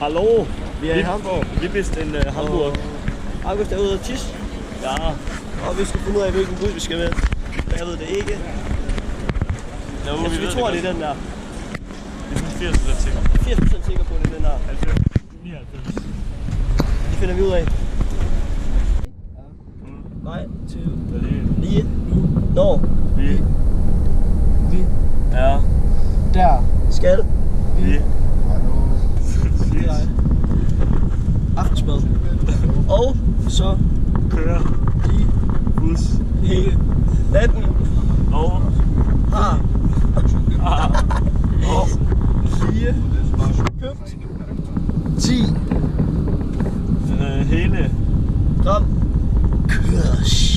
Hallo. Vi er i Hamburg. Vi vidste en Hamburg. August er ude at tisse. Ja. Og vi skal finde ud af, hvilken bus vi skal med. Jeg ved det ikke. Vi tror, det er den der. Det er 80% sikker. 80% sikker på, det er den der. 99. Det finder vi ud af. Nej, til lige nu. Når vi ja. Der skal vi aftensmad. Og så kører de bus hele natten. Og har og 4 købt 10 hele gram kørs.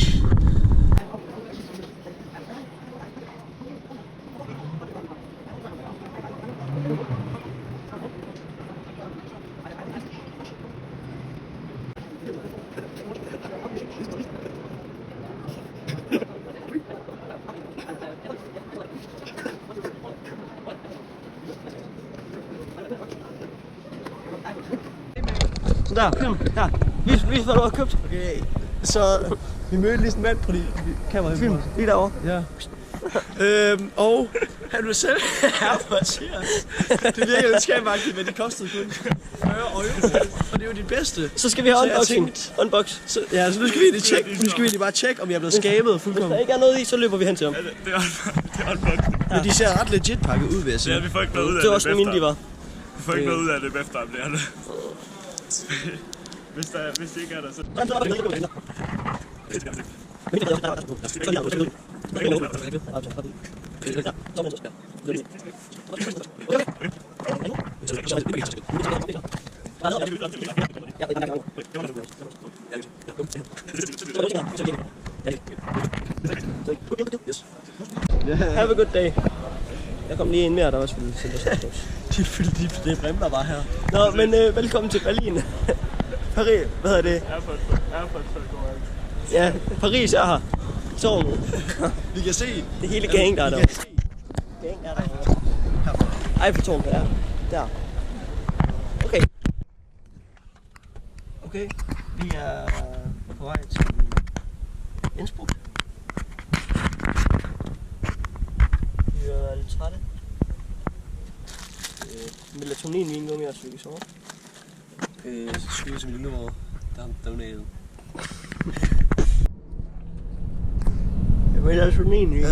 Så der, film, her. Vis hvad du har købt. Okay. Så vi mødte lige sådan en mand på de kameraet. Film, lige derovre. Ja. Og han vil selv rapportere. Det virker lidt skæmagtigt, men det kostede kun 40 euro. Og det er jo det bedste. Så skal vi have unbox. Så nu skal vi egentlig tjekke. Nu skal vi egentlig bare tjekke, om jeg er blevet skamet fuldkommen. Hvis der ikke er noget i, så løber vi hen til ham. Ja, det er unbox. Men de ser ret legit pakket ud, vil jeg sige. Ja, vi får ikke noget ud af det. Det var også mine, de var. Vi får ikke noget ud af det efter, om det er det. Hvis det ikke er der, så... Have a good day. Jeg kom lige ind mere, der var selvfølgelig sendt os. Det er Brem, der var her. Nå, men velkommen til Berlin. Paris, hvad hedder det? Ja, Paris er her. Så vi kan se det hele gang, der er der. Gang er der. Eiffeltårn er der. Okay. Okay, vi er på vej til Innsbruck. Vi er lidt trætte. Melatonin vingummi og psykisk sove. Så skal vi som lillemor, der har donatet. Melatonin vingummi.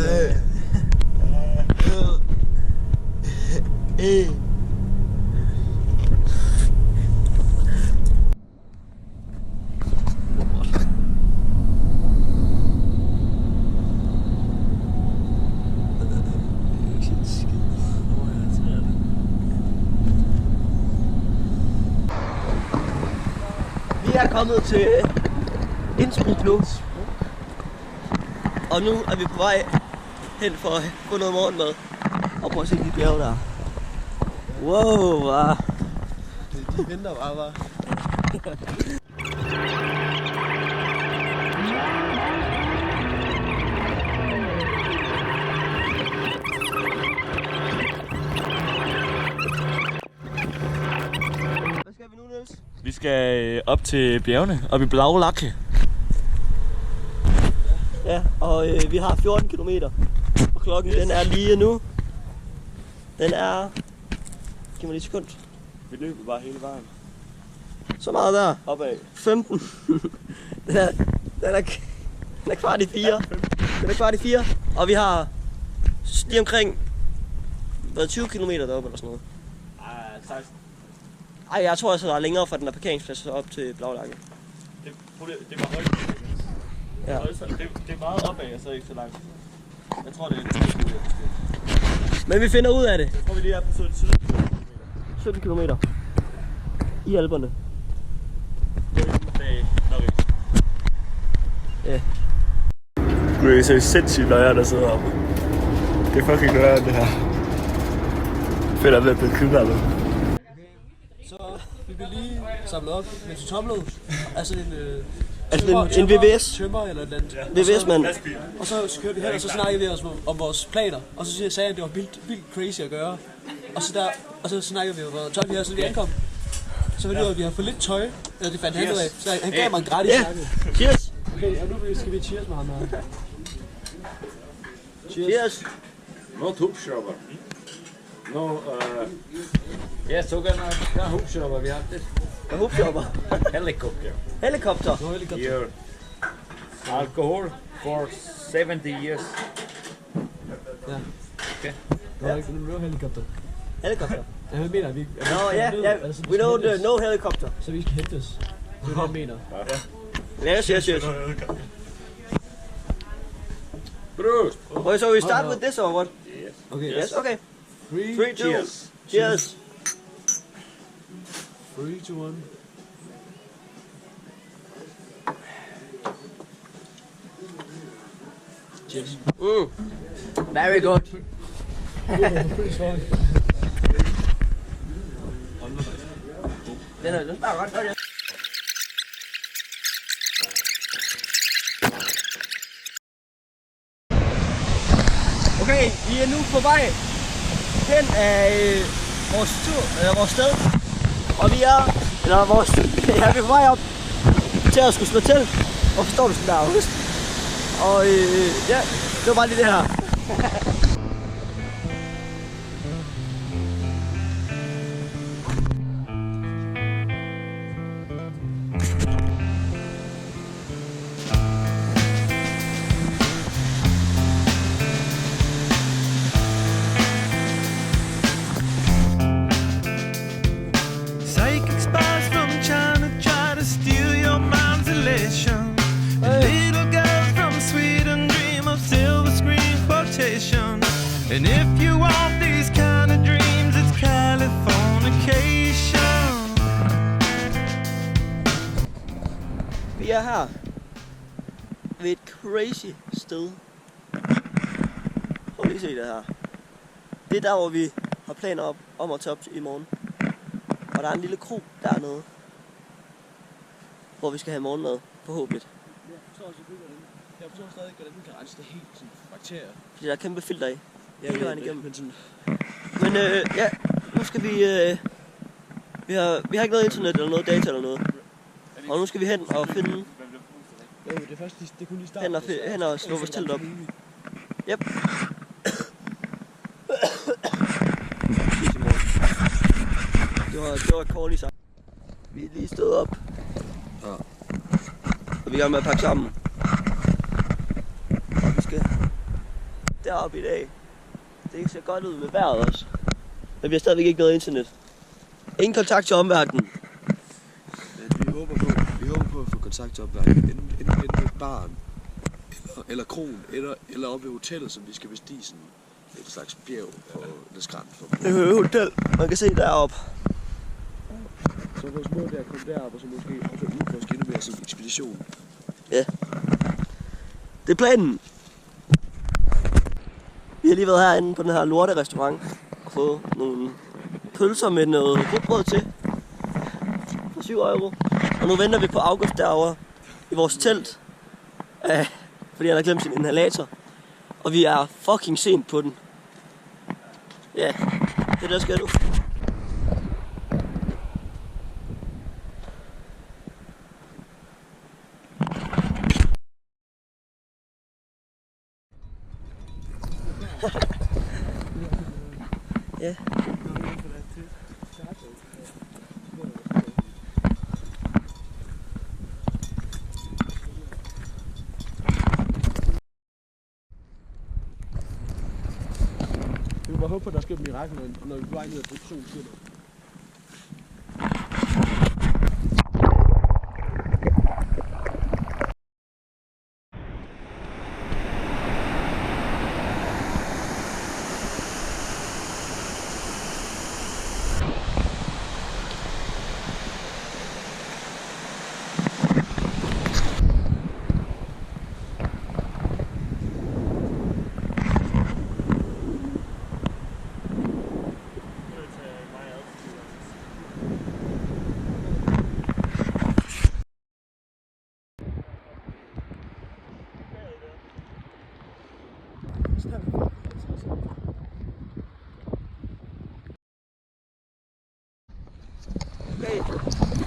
Vi er kommet til Innsbruck nu. Og nu er vi på vej hen for at få noget morgenmad. Og prøv at se de bjerge der. Wow, hva? De venter bare, hva? Hvad skal vi nu, Niels? Vi skal op til bjergene, op i Blaulakke. Ja, og vi har 14 kilometer. Og klokken den er lige nu. Den er... Giv mig lige et sekund. Vi løber bare hele vejen. Så meget der. Opad. 15. den er kvart i 4. Den er kvart i 4. Og vi har lige omkring 20 kilometer deroppe eller sådan noget. Ej, 16. Ej, jeg tror altså, der er længere fra den der parkeringsplads op til Blaulakke. Det var højt. Ja. Det er meget opad, og så ikke så langt. Jeg tror, det er Men vi finder ud af det. Jeg tror, vi lige er på 17 kilometer. I Alperne. Ja. Gud, så er sindssygt løjer, der sidder oppe. Det er fucking løjer, det her. Fedt at være blevet kidnappet. Så vi bliver lige samlet op med til tomled. Altså en VVS. Tømmer eller et eller andet. VVS, mand. Og så kørte vi hen, og så snakkede vi om vores planer. Og så sagde jeg, at det var vildt crazy at gøre. Og så snakkede vi om, hvor tøj vi havde, så vi ankom. så fordi vi har for lidt tøj. Ja, det fandt han ud af. Så han gav mig en gratis jakke. Cheers! Okay, og nu skal vi cheers med ham her. Cheers! Not hubschrauber. No, yes, sogar hubschrauber. Vi har det. En hubschrauber. Helicopter. Helikopter. Here. Alcohol for 70 years. Ja. Okay. Der er ikke nogen helikopter. Helikopter. Ja, hvad mener vi? Nå, ja. We don't no helicopter. Så vi skal hentes. Det er det, jeg mener. Yes. Prost. Okay, so we start with this or what? Okay, Yes, okay. 3, 3, 2, cheers. 3, 2, 1. Cheers. Very good. Pretty strong. Den smager godt. Okay, vi er nu på vej hen af vores sted, og vi er på vej op til at skulle slå til, og forstår du sådan der august. Og ja, det var bare lige det her. Psychic spies from China try to steal your mind's elation. Little girls from Sweden dream of silver screen quotation. And if you want these kind of dreams, it's Californication. Vi er her ved et crazy sted. Prøv lige at se det her. Det er der, hvor vi har planer om at tage op i morgen. Og der er en lille kro dernede, hvor vi skal have morgenmad, forhåbentlig. Jeg forstår stadig ikke, hvordan den kan rense det helt sådan bakterier. Fordi der er kæmpe filter i. Ja, Hele vejen igennem. Men sådan, Men ja, nu skal vi... vi har ikke noget internet eller noget data eller noget. Og nu skal vi hen og finde... det er først, det kunne lige starte. Hen og slå vores telt op. Yep. Det var corny sagt. Vi er lige stået op. Ja. Og vi er med at pakke sammen. Og vi skal derop i dag. Det ser godt ud med vejret også. Men vi har stadigvæk ikke noget internet. Ingen kontakt til omverdenen. Vi håber på at få kontakt til omverdenen. Enten et barn, eller kronen, eller oppe ved hotellet, som vi skal bestige sådan et slags bjerg på en skrant. Det er et hotel, man kan se deroppe. Så vores mål er at komme derop, og så måske udforske endnu mere som ekspedition. Ja. Det er planen. Vi har lige været herinde på den her lorte-restaurant og fået nogle pølser med noget rugbrød til for 7 euro. Og nu venter vi på August derovre i vores telt, fordi han har glemt sin inhalator. Og vi er fucking sent på den. Ja, det der skal du. Ja. Vi må bare håbe på, at der sker et mirakel, når vi er på vej ned af produktionen.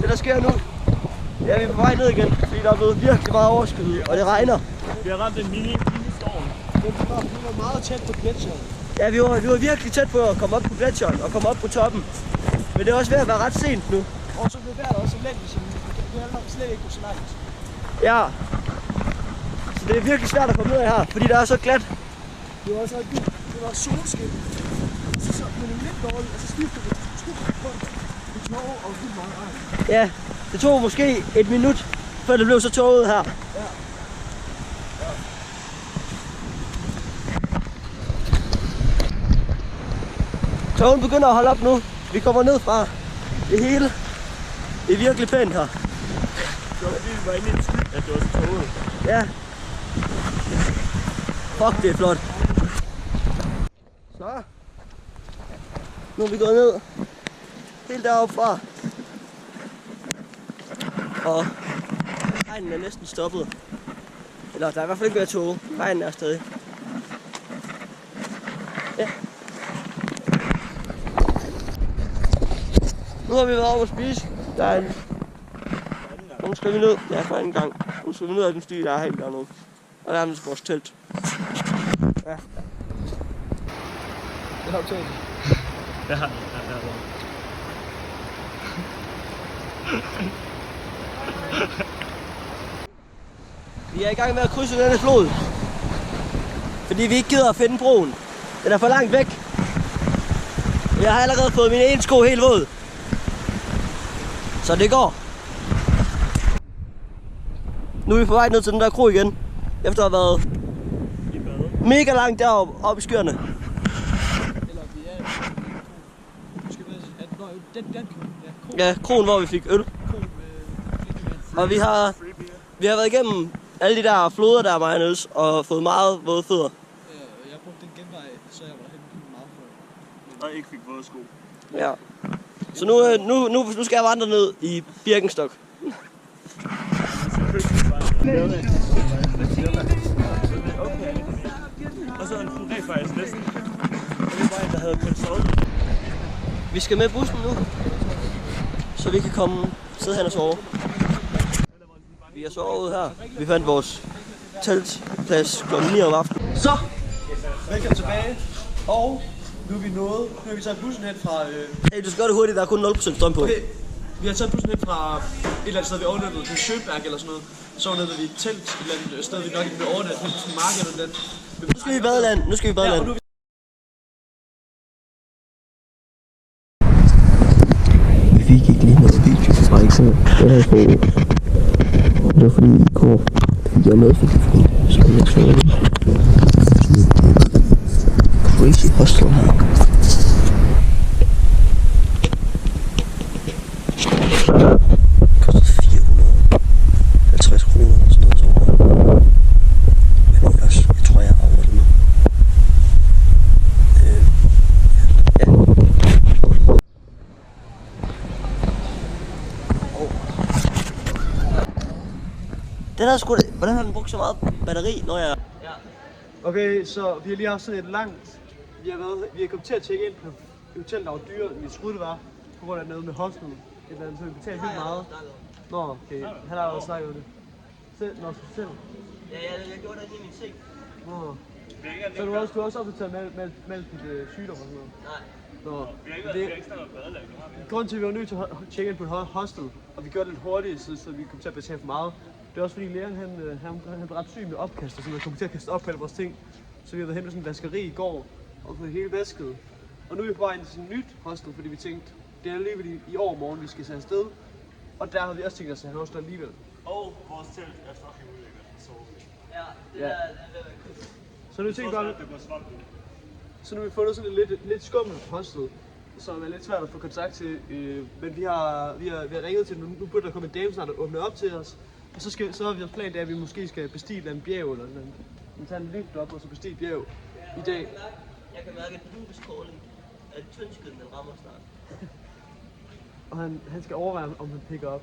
det der sker nu, det er, at vi er på vej ned igen, fordi der er blevet virkelig meget overskyet, og det regner. Vi har ramt en mini-storm. Vi var meget tæt på gletsjeren. Ja, vi var virkelig tæt på at komme op på gletsjeren og komme op på toppen. Men det er også ved at være ret sent nu. Og så blev vejret også elendigt, så vi har slet ikke gå så langt. Ja. Så det er virkelig svært at komme ned af her, fordi der er så glat. Det var også ret vildt. Det var solskin. Så blev det lidt dårligt, og så skiftede vi til 2 sekunder. Det tog og vildt meget regn. Ja, det tog måske et minut, før det blev så tåget her. Ja. Tågen begynder at holde op nu. Vi kommer ned fra det hele. Det er virkelig pænt her. Det var fordi, vi var inde i en sky, at det var så tåget. Ja. Fuck, det er flot. Så. Nu er vi gået ned. Helt deroppe fra. Og regnen er næsten stoppet. Eller der er i hvert fald ikke ved at tåge. Regnen er stadig. Ja. Nu har vi været over at spise. Der er en... Nu skal vi ned. Ja, for anden gang. Nu skal vi ned af den sti, der er helt dernede. Og der er vores telt. Ja. Det har optaget. Ja. Vi er i gang med at krydse denne flod. Fordi vi ikke gider at finde broen. Den er for langt væk. Jeg har allerede fået mine ene sko helt våd. Så det går. Nu er vi på vej ned til den der kro igen. Efter at have været mega langt deroppe i skyerne. Eller vi er... Nu skal vi den kro. Ja, kroen, hvor vi fik øl. Og vi har været igennem alle de der floder, der er mig Niels, og fået meget våde fødder. Jeg brugte den genvej, så jeg var hen meget før. Og ikke fik våde sko. Ja. Så nu skal jeg vandre ned i Birkenstock. Og så en fuld faktisk næsten. Det var en, der havde konsolet. Vi skal med bussen nu, så vi kan sidde hen og sove. Vi har sovet ude her. Vi fandt vores teltplads kl. 9 om aftenen. Så, velkommen tilbage. Og nu er vi nået. Nu har vi taget bussen hen fra... Hey, du skal gøre det hurtigt, der er kun 0% strøm på. Okay, vi har taget bussen hen fra et eller andet sted, vi overnattede til Sjøberg eller sådan noget. Så overnattede vi i et telt, et eller andet sted, vi nok ikke vil overnatte, hen til marken eller den. Nu skal vi i badeland. Nu skal vi i badeland. Ja, Vi fik ikke lige noget video fra Frederiksen. Det havde fået. Det var fordi i går fik jeg med, fordi så jeg så det. Crazy hostel her. Kostede 450 kroner eller sådan noget så over. Men ellers, jeg tror jeg arver det nu. Ja. Den her sgu da... Hvordan har den brugt så meget batteri, når jeg... Ja. Okay, så vi har lige haft sådan et langt... Vi er kommet til at tjekke ind på et hotel, der var dyrere, end vi troede det var. På grund af noget med hostel. Et eller andet, så vi betalte vildt meget. Nå, okay. Han har også snakket om det. Nå, selv. Ja, jeg gjorde det i min seng. Nå. Så du har også opdateret med dit sygdom og sådan noget? Nej. Nå. Vi har ikke snakket om badelag. Grunden til, at vi var nødt til at tjekke ind på et hostel, og vi gjorde det lidt hurtigt, så vi kom til at betale for meget. Det er også fordi lægen han blev ret syg med opkast, og så man kom til at kaste op på alle vores ting. Så vi har været hen med sådan en vaskeri i går, og fået hele vasket. Og nu er vi på vej ind til sådan et nyt hostel, fordi vi tænkte, det er alligevel i overmorgen, vi skal tage afsted. Og der har vi også tænkt os at have hostel alligevel. Og vores telt er fucking ulækkert. Så Ja, det der er ved så nu tænker vi bare, det går svamp ud. så nu har vi fundet sådan et lidt skummelt hostel, som er lidt svært at få kontakt til. Men vi har ringet til, nu burde der komme en dame snart og åbne op til os. Og så har vi også planen, at vi måske skal bestige en bjerg eller sådan. Vi tager en lift op og så bestige et bjerg i dag. Jeg kan mærke, at pubescrolling af tyndskeden, den rammer snart. Og han skal overveje, om han picker op.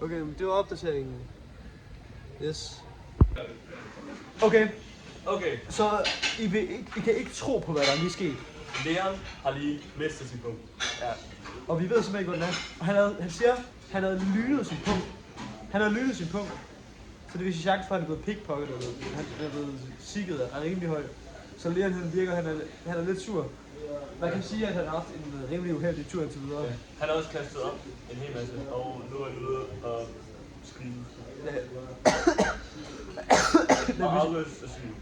Okay, men det var opdateringen. Yes. Okay. Okay. Så I kan ikke tro på, hvad der er lige sket. Leon har lige mistet sin punkt. Ja. Og vi ved simpelthen ikke, hvordan han er. Og han siger, han havde lynet sin punkt. Han havde lynet sin punkt. Så det vil sige chance for, at han er blevet pickpocketet. Han er blevet sigget af rimelig høj. Så Leon han virker, han er lidt sur. Man kan sige, at han har haft en rimelig uheldig tur indtil videre. Ja. Han har også kastet op en hel masse, og nu er han ude og skrive. Og afløst af syg.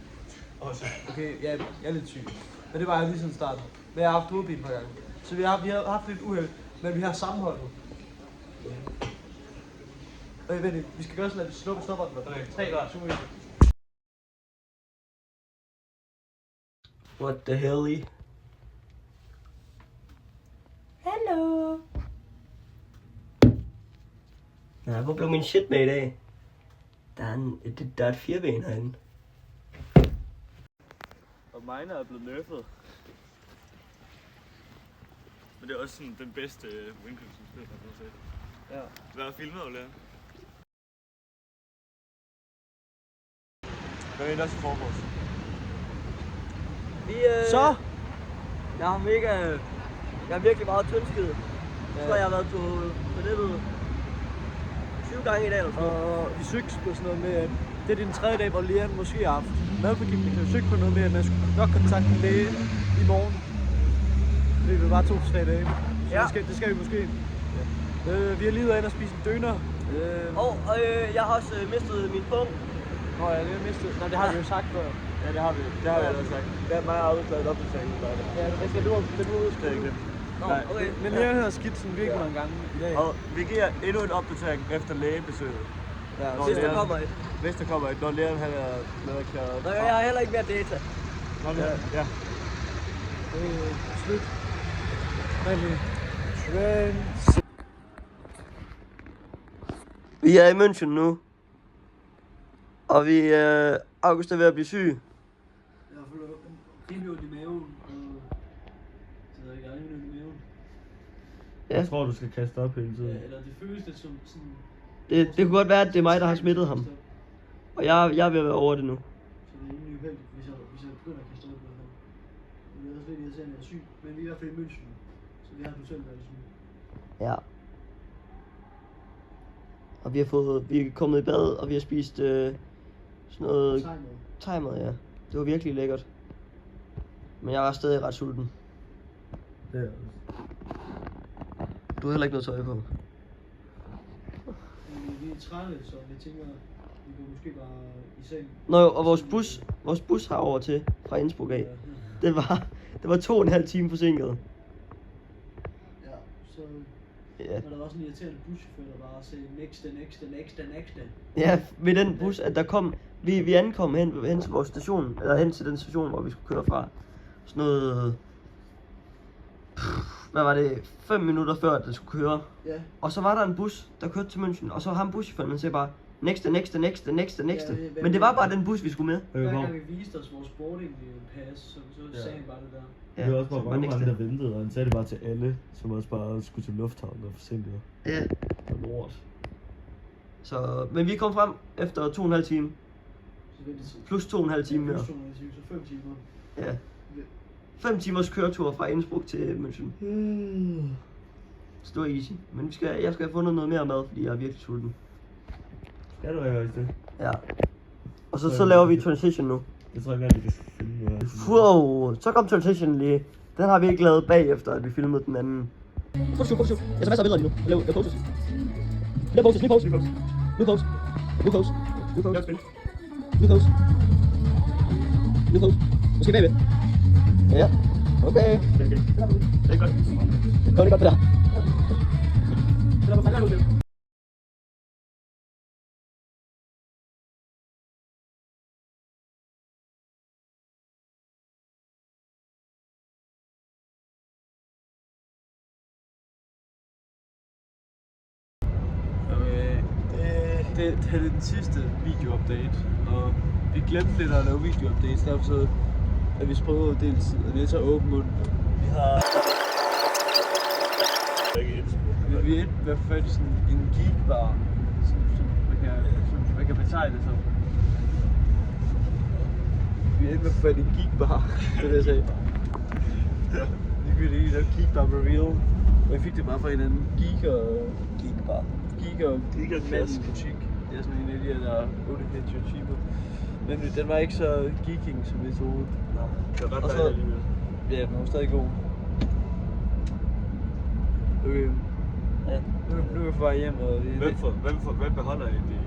Okay, ja, jeg er lidt syg. Men det var jeg lige siden starten. Men jeg har haft hovedpine et par gange. Så vi har haft lidt uheld, men vi har sammenholdt nu. Vent, vi skal gøre sådan, at vi stopper den. Okay. 3 grader, 2 1. What the hell? Hallo. Nej, hvor blev min shit med i dag? Der er et 4-ben herinde. Og mine er blevet nerfed. Men det er også sådan den bedste windconsum-spil, man kan se. Ja. Hvad er filmet, Ole? Hvad er det også i forgårs? Så! Jeg er virkelig meget tyndskidet. Jeg tror, jeg har været på nettet 20 gange i dag eller sådan noget. Og vi søgte på sådan noget med, at det er den 3. dag, hvor Leon måske har haft madforgiftning. Vi søgte på noget med, at man skulle nok kontakte en læge i morgen. Det er bare 2-3 dage. Så Ja. det skal vi måske. Ja. Vi har lige været inde og spise en døner. Og jeg har også mistet min punkt. Nå ja, det har mistet. Nå, det har vi jo sagt før. Ja, det har vi. Det har vi allerede sagt. Det er mig aldrig klaret op til sagen. Ja, det skal du Det er ikke det. Nå, Nej. okay. Men Leon har skidt sådan virkelig mange gange i dag. Og vi giver endnu en opdatering efter lægebesøget. Ja, Når Hvis der Leon- kommer et. Hvis der kommer et, når Leon han er blevet erklæret. Nå, jeg har heller ikke mere data. Ja. Slut. Trends. Vi er i München nu. Og August er ved at blive syg. Jeg har fået rimelig ondt i maven, og det ved jeg ikke, jeg har rimelig ondt i maven. Ja. Jeg tror, du skal kaste op hele tiden. Eller det føles lidt som sådan... Det kunne godt være, at det er mig, der har smittet ham. Og jeg er ved at være over det nu. Så det er rimelig uheldigt, hvis jeg begynder at kaste op med ham. Det er også lidt irriterende, at jeg er syg, men vi er i hvert fald i München, så vi har totalt været syge. Ja. Og vi er kommet i bad, og vi har spist sådan noget thai-mad, ja. Det var virkelig lækkert. Men jeg var stadig ret sulten. Det er Du har heller ikke noget tøj på. Vi er trætte, så vi tænker, vi går måske bare i seng. Nå jo, og vores bus herover til fra Innsbruck af. Det var 2,5 timer forsinket. Ja, så Ja. var der også en irriterende buschauffør, der bare sagde next. Ja, ved den bus, at der kom, vi ankom hen til vores station, eller hen til den station, hvor vi skulle køre fra. Sådan noget, hvad var det, 5 minutter før, at den skulle køre. Ja. Og så var der en bus, der kørte til München, og så ham buschaufføren, han sagde bare, next. Ja, Men det var bare den bus, vi skulle med. Hver gang vi viste os vores boarding pass, så sagde han bare det der. Ja, det var også bare så mange next. der ventede, og han sagde det bare til alle, som også bare skulle til lufthavnen og forsinket. Ja, Det var lort. så, men vi kom frem efter 2,5 timer, Så ventetid. plus 2,5 timer mere. Plus 2 timer, så 5 timer. Ja. 5 timers køretur fra Innsbruck til München. Så det var easy. Men jeg skal have fundet noget mere mad, fordi jeg er virkelig sulten. Ja, det var jeg det. Ja. Og så laver vi transition nu. Jeg tror ikke engang, vi kan finde noget. Wow, så kom transition lige. Den har vi ikke lavet bagefter, at vi filmede den anden. Fokus. Jeg tager masser af billeder lige nu. Lav poses. Lav poses. Ny pose. Måske bagved. Ja. Okay. Det er godt. Det går lige godt det der. Det er den sidste video-update, og vi glemte lidt at lave video-updates, derfor så er vi sprøget at dele tid, og det er så åben mund. Vi har... Men vi er i hvert fald sådan en geekbar, som man kan betegne det som. Vi er i hvert fald en geekbar, det vil jeg sige. Vi ville lige lave Geek Bar Reveal. Og vi fik det bare fra en eller anden Geek og mandens butik. Det er sådan en af de her, der er 8 cheaper. Men den var ikke så geeking, som vi troede. Nej, det var ret Og så- dejligt alligevel. Ja, den var stadig god. Okay. Ja. Nu er vi på vej hjem, og Hvem beholder egentlig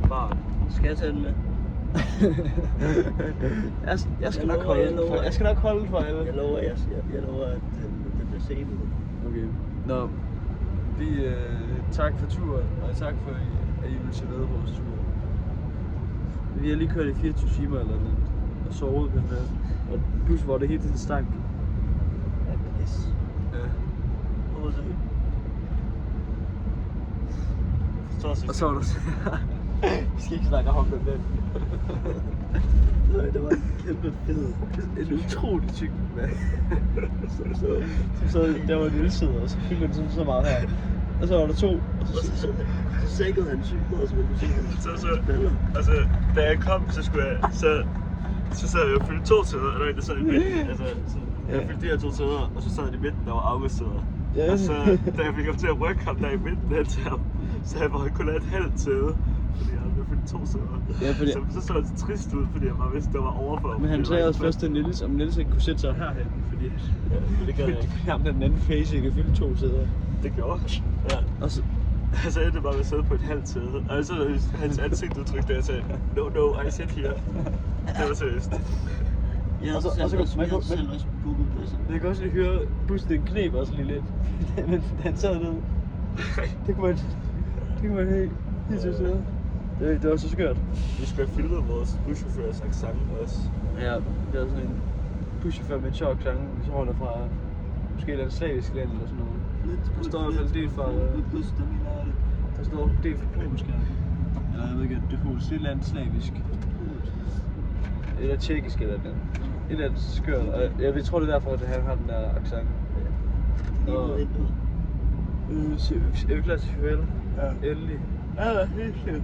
baren? Skal jeg tage den med? jeg skal Jeg nok lover, holde jeg den lover. for, jeg skal nok holde den for alle. Jeg lover, at den bliver set ud. Okay. Nå, vi tak for turen, og tak for, at I ville se med på vores tur. Vi har lige kørt i 24 timer eller noget, og sovet på den her. Og bus, hvor det hele tiden stank. Ja, pis. Ja. Hvor var det? Og så var der vi skal ikke snakke om den der. Nej, det var en kæmpe fed. En utrolig tyk mand. Så der var en ølsæder, og så fyldte den sådan så meget her. Og så var der to. Og så sækkede han sygt meget, så man kunne se, at han Så, altså, da jeg kom, så skulle jeg, så sad jeg og fyldte 2 sæder, og der var en, der sad i midten. Altså, så jeg fyldte de her 2 sæder, og så sad jeg i midten, der var afgårdssæder. Ja. Og så, da jeg fik ham til at rykke ham der i midten hen til ham, så jeg bare kun have et halvt sæde. Fordi jeg havde fyldt 2 sæder. Ja, fordi- Så det så trist ud, fordi jeg bare vidste, at der var overfor. Men han sagde også først til Niels, om Niels ikke kunne sætte sig herhen, fordi det gad jeg ikke. ham den anden face ikke fylde 2 sæder. Det gjorde jeg. Ja. Og så, Så endte det bare med at sidde på et halvt sæde. Og så hans ansigtsudtryk, da jeg sagde, no, I sit here. Det var seriøst. Jeg Og så- har og så- man selv kunne- også booket pladser. jeg kan også lige høre, bussen den kneb også lige lidt. Men han sad ned. Det kunne man helt til sæde. Det var så skørt. Vi skulle have filmet vores buschaufførs accent også. Ja, det var sådan en buschauffør med en sjov accent, så holder fra måske et eller andet slavisk land eller sådan noget. Der står i hvert fald en del fra, der står en del fra polsk her. Eller jeg ved ikke, det er polsk, det er et eller andet slavisk. Eller tjekkisk eller noget. Et eller andet skørt, og jeg tror det er derfor, at han har den der accent. Er vi klar til farvel? Ja. Endelig. Ja, helt sikkert.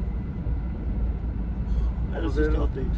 Hvad er det sidste update?